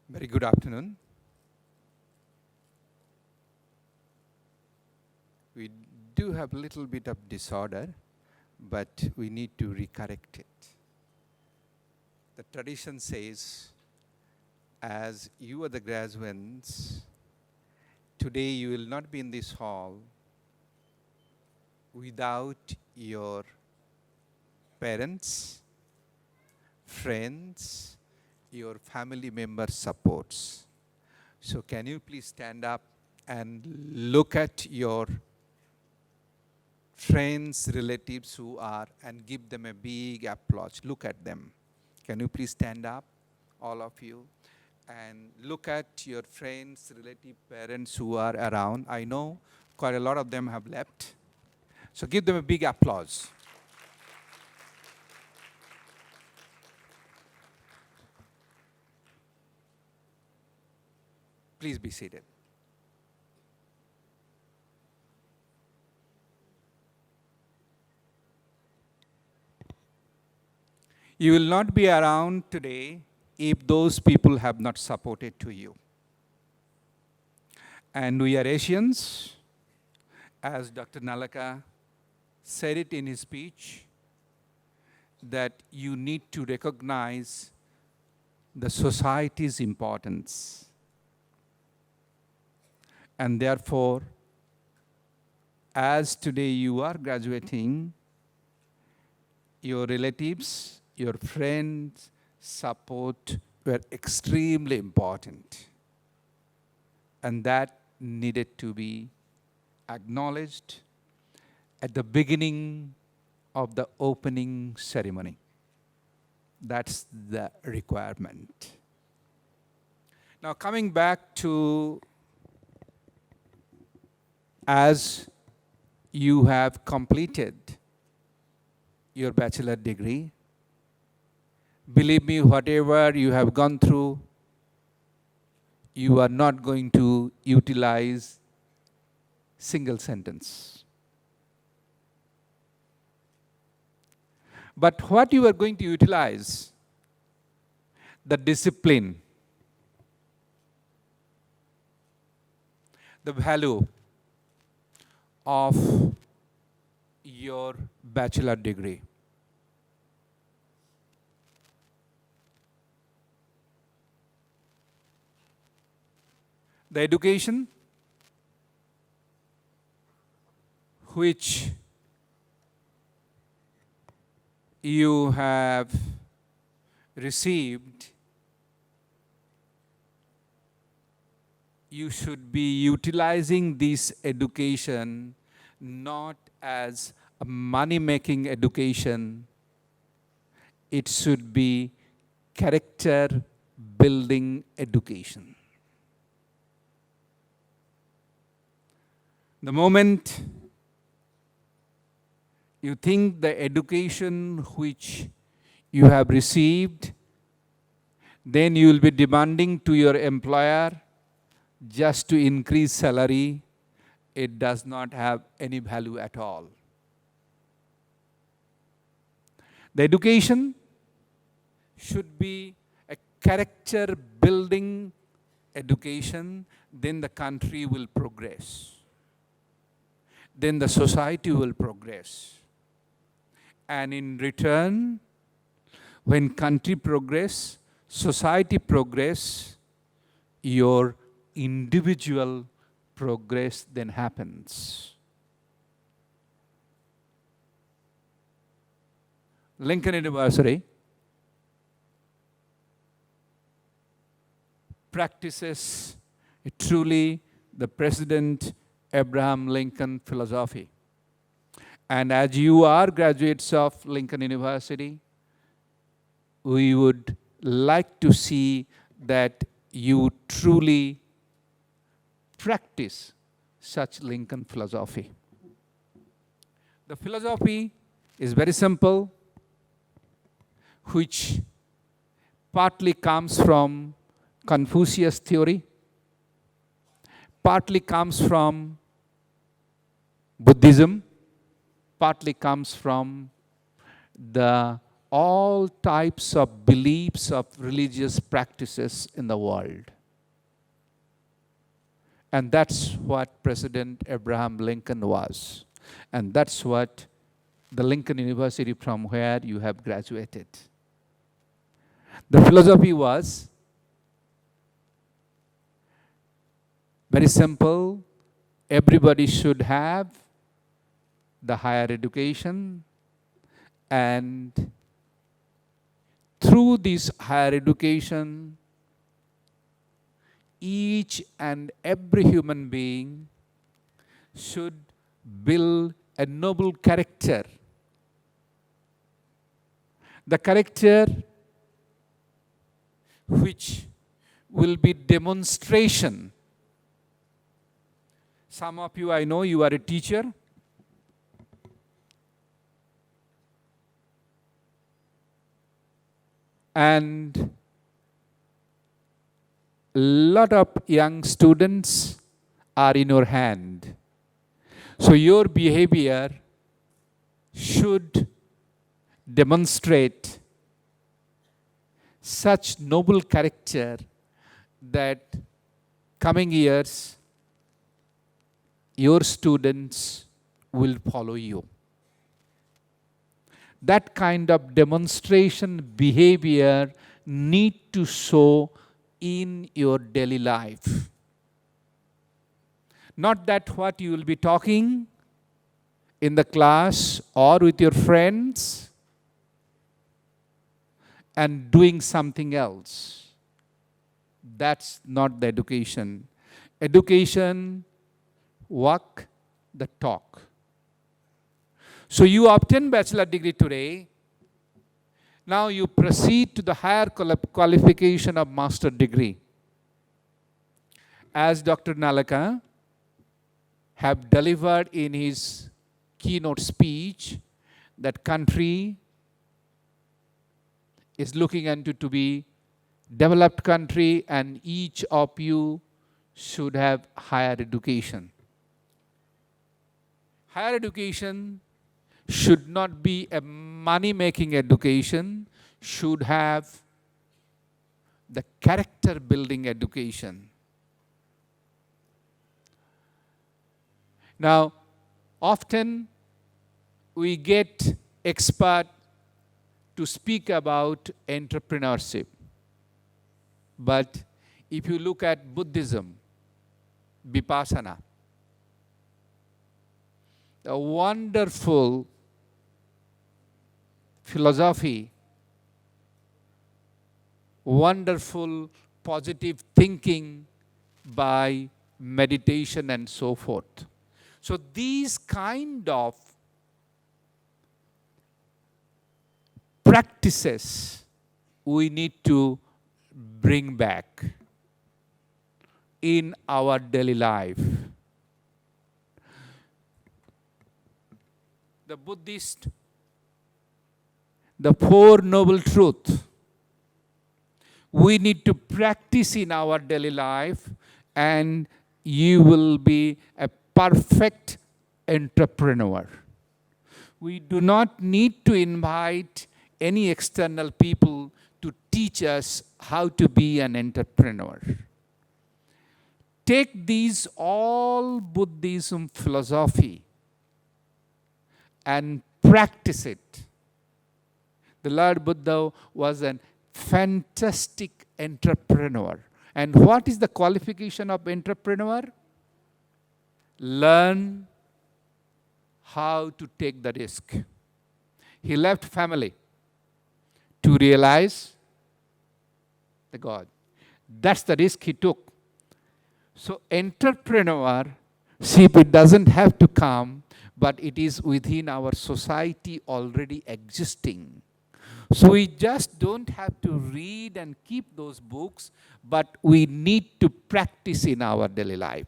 Very good afternoon. We do have a little bit of disorder, but we need to recorrect it. The tradition says, as you are the graduates, today you will not be in this hall without your parents, friends, your family member supports. So can you please stand up and look at your friends, relatives who are, and give them a big applause. Look at them. Can you please stand up, all of you, and look at your friends, relative, parents who are around. I know quite a lot of them have left. So give them a big applause. Please be seated. You will not be around today if those people have not supported to you. And we are Asians, as Dr. Nalaka said it in his speech, that you need to recognize the society's importance. And therefore, as today you are graduating, your relatives, your friends' support were extremely important. And that needed to be acknowledged at the beginning of the opening ceremony. That's the requirement. Now coming back to, as you have completed your bachelor degree, believe me, whatever you have gone through, you are not going to utilize single sentence. But what you are going to utilize, the discipline, the value of your bachelor degree. The education which you have received, you should be utilizing this education not as a money-making education. It should be character-building education. The moment you think the education which you have received, then you will be demanding to your employer just to increase salary. It does not have any value at all. The education should be a character building education, then the country will progress. Then the society will progress. And in return, when country progress, society progress, your individual progress then happens. Lincoln University practices truly the President Abraham Lincoln philosophy. And as you are graduates of Lincoln University, we would like to see that you truly practice such Lincoln philosophy. The philosophy is very simple, which partly comes from Confucius theory, partly comes from Buddhism, partly comes from the all types of beliefs of religious practices in the world. And that's what President Abraham Lincoln was. And that's what the Lincoln University from where you have graduated. The philosophy was very simple. Everybody should have the higher education, and through this higher education, each and every human being should build a noble character. The character which will be demonstration. Some of you, I know you are a teacher. And a lot of young students are in your hand. So your behavior should demonstrate such noble character that coming years your students will follow you. That kind of demonstration behavior need to show in your daily life. Not that what you will be talking in the class or with your friends and doing something else. That's not the education. Education, walk the talk. So you obtain bachelor degree today. Now you proceed to the higher qualification of master degree. As Dr. Nalaka have delivered in his keynote speech, that country is looking into to be developed country, and each of you should have higher education. Higher education should not be a money-making education, should have the character-building education. Now, often we get expert to speak about entrepreneurship. But if you look at Buddhism, Vipassana, a wonderful philosophy, wonderful positive thinking by meditation and so forth. So these kind of practices we need to bring back in our daily life. The Buddhist, the Four Noble Truths, we need to practice in our daily life, and you will be a perfect entrepreneur. We do not need to invite any external people to teach us how to be an entrepreneur. Take these all Buddhism philosophy and practice it. The Lord Buddha was a fantastic entrepreneur. And what is the qualification of entrepreneur? Learn how to take the risk. He left family to realize the God. That's the risk he took. So entrepreneurship, it doesn't have to come, but it is within our society already existing. So we just don't have to read and keep those books, but we need to practice in our daily life.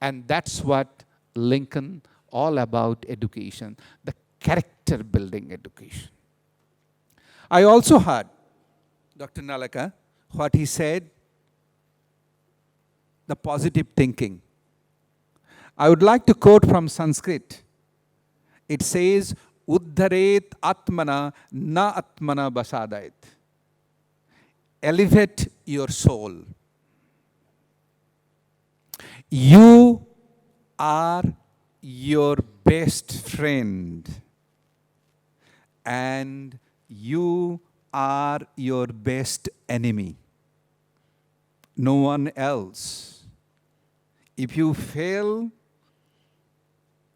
And that's what Lincoln all about education, the character building education. I also heard Dr. Nalaka, what he said, the positive thinking. I would like to quote from Sanskrit. It says, Uddharet atmana na atmana basadait. Elevate your soul. You are your best friend, and you are your best enemy. No one else. If you fail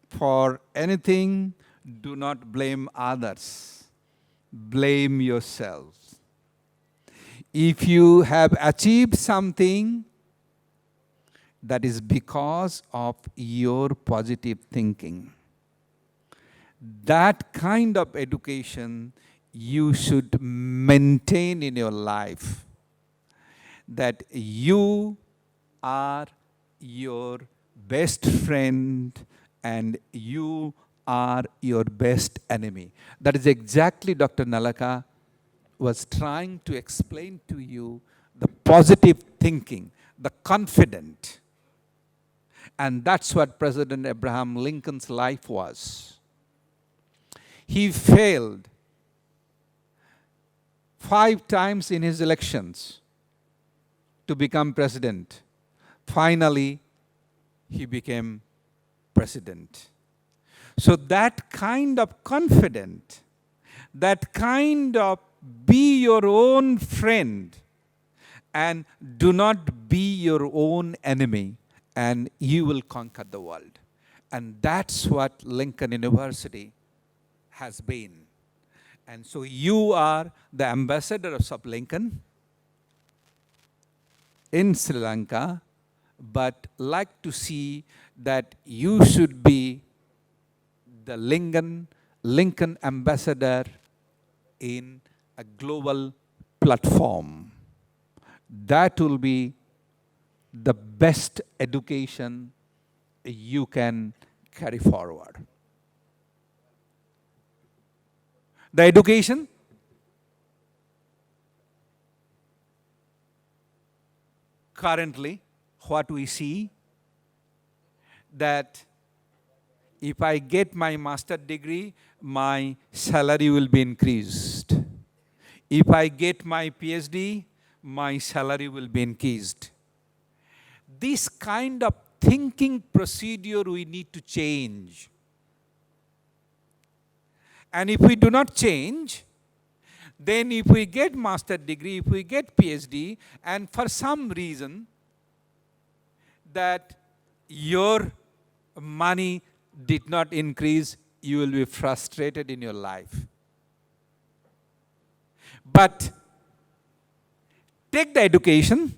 for anything, do not blame others. Blame yourself. If you have achieved something, that is because of your positive thinking. That kind of education you should maintain in your life. That you are your best friend and you are your best enemy. That is exactly Dr. Nalaka was trying to explain to you, the positive thinking, the confident. And that's what President Abraham Lincoln's life was. He failed 5 times in his elections to become president. Finally, he became president. So that kind of confident, that kind of be your own friend and do not be your own enemy, and you will conquer the world. And that's what Lincoln University has been. And so you are the ambassadors of Lincoln in Sri Lanka, but like to see that you should be the Lincoln ambassador in a global platform. That will be the best education you can carry forward. The education currently, what we see, that if I get my master's degree, my salary will be increased. If I get my PhD, my salary will be increased. This kind of thinking procedure we need to change. And if we do not change, then if we get master's degree, if we get PhD, and for some reason that your money did not increase, you will be frustrated in your life. But take the education.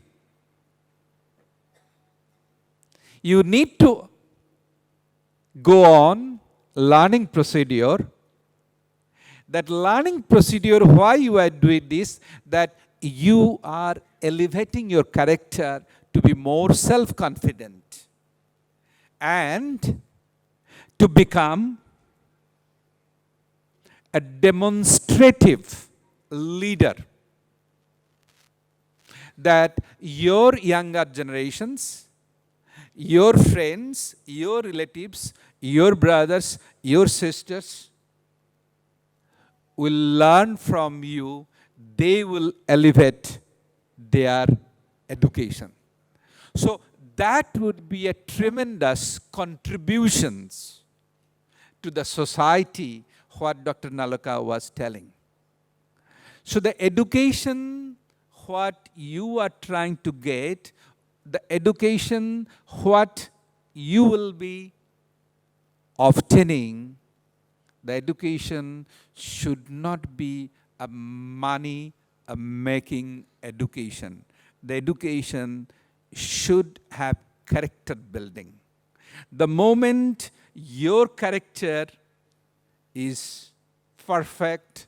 You need to go on learning procedure. That learning procedure, why you are doing this, that you are elevating your character to be more self-confident and to become a demonstrative leader. That your younger generations, your friends, your relatives, your brothers, your sisters will learn from you. They will elevate their education. So that would be a tremendous contributions to the society, what Dr. Nalaka was telling. So the education, what you are trying to get, the education, what you will be obtaining, the education should not be a money-making education. The education should have character building. The moment your character is perfect,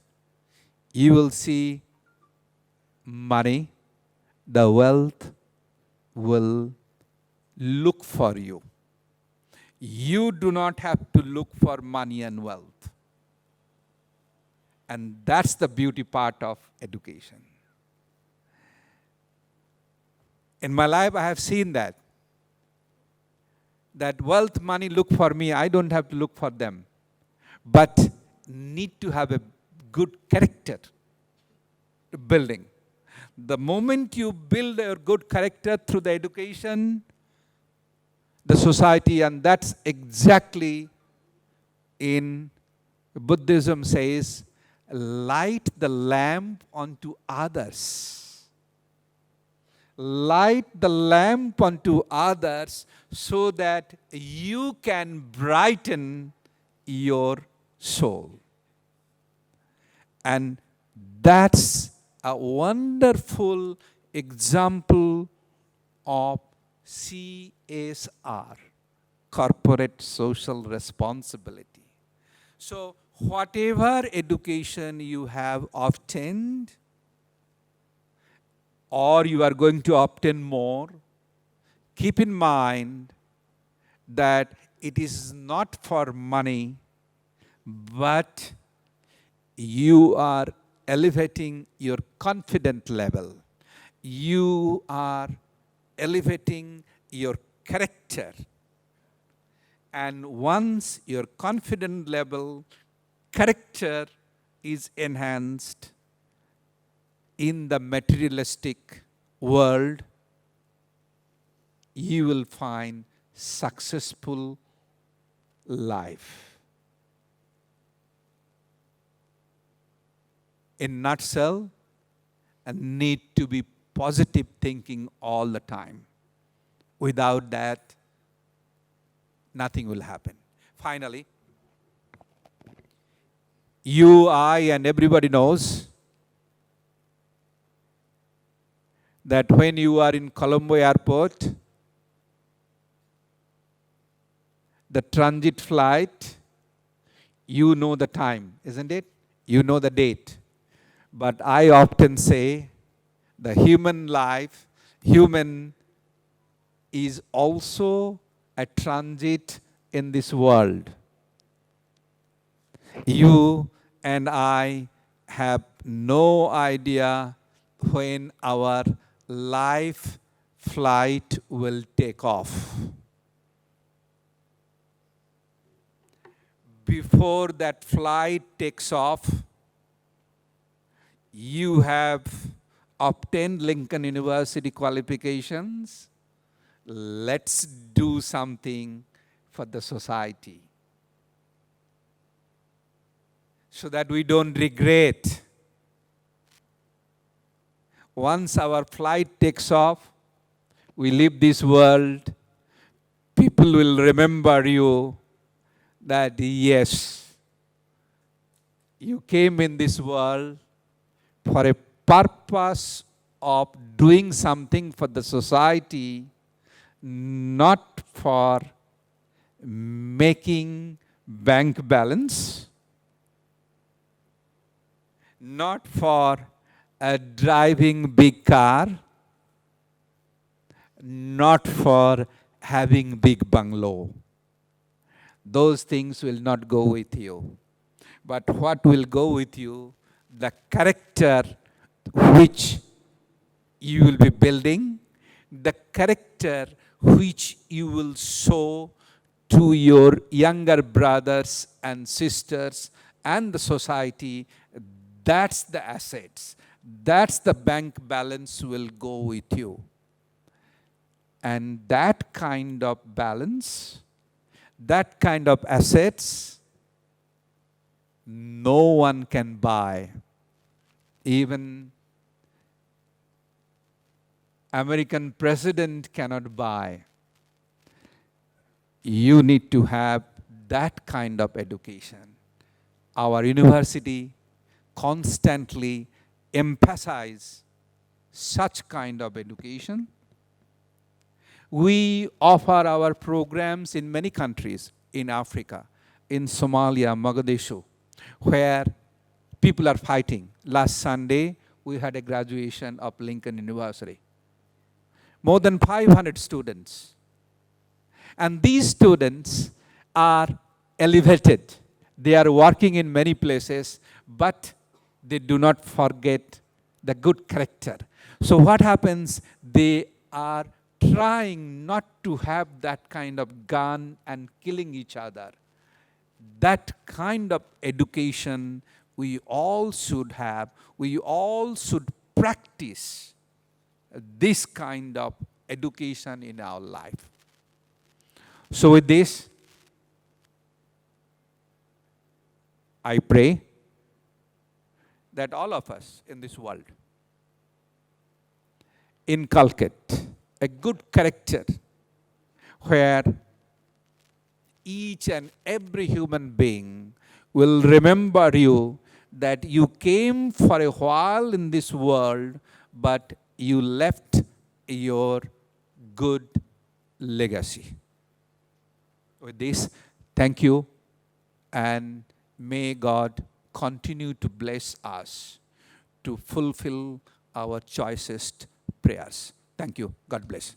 you will see money, the wealth will look for you. You do not have to look for money and wealth. And that's the beauty part of education. In my life, I have seen that wealth, money look for me. I don't have to look for them. But need to have a good character building. The moment you build a good character through the education, the society, and that's exactly in Buddhism says, light the lamp unto others. Light the lamp unto others so that you can brighten your soul. And that's a wonderful example of CSR, corporate social responsibility. So whatever education you have obtained, or you are going to obtain more, keep in mind that it is not for money, but you are elevating your confidence level. You are elevating your character. And once your confidence level, character is enhanced in the materialistic world, you will find successful life. In nutshell, a need to be positive thinking all the time. Without that, nothing will happen. Finally, you, I, and everybody knows that when you are in Colombo Airport, the transit flight, you know the time, isn't it? You know the date. But I often say the human life, human is also a transit in this world. You and I have no idea when our life flight will take off. Before that flight takes off, you have obtained Lincoln University qualifications. Let's do something for the society so that we don't regret. Once our flight takes off, we leave this world, people will remember you that yes, you came in this world for a purpose of doing something for the society, not for making bank balance, not for driving big car, not for having big bungalow. Those things will not go with you. But what will go with you? The character which you will be building, the character which you will show to your younger brothers and sisters and the society. That's the assets. That's the bank balance will go with you. And that kind of balance, that kind of assets, no one can buy. Even American president cannot buy. You need to have that kind of education. Our university constantly emphasize such kind of education. We offer our programs in many countries, in Africa, in Somalia, Mogadishu, where people are fighting. Last Sunday, we had a graduation of Lincoln University. More than 500 students. And these students are elevated. They are working in many places, but they do not forget the good character. So what happens? They are trying not to have that kind of gun and killing each other. that kind of education we all should have. We all should practice this kind of education in our life. So with this, I pray that all of us in this world inculcate a good character where each and every human being will remember you, that you came for a while in this world, but you left your good legacy. With this, thank you, and may God continue to bless us to fulfill our choicest prayers. Thank you. God bless.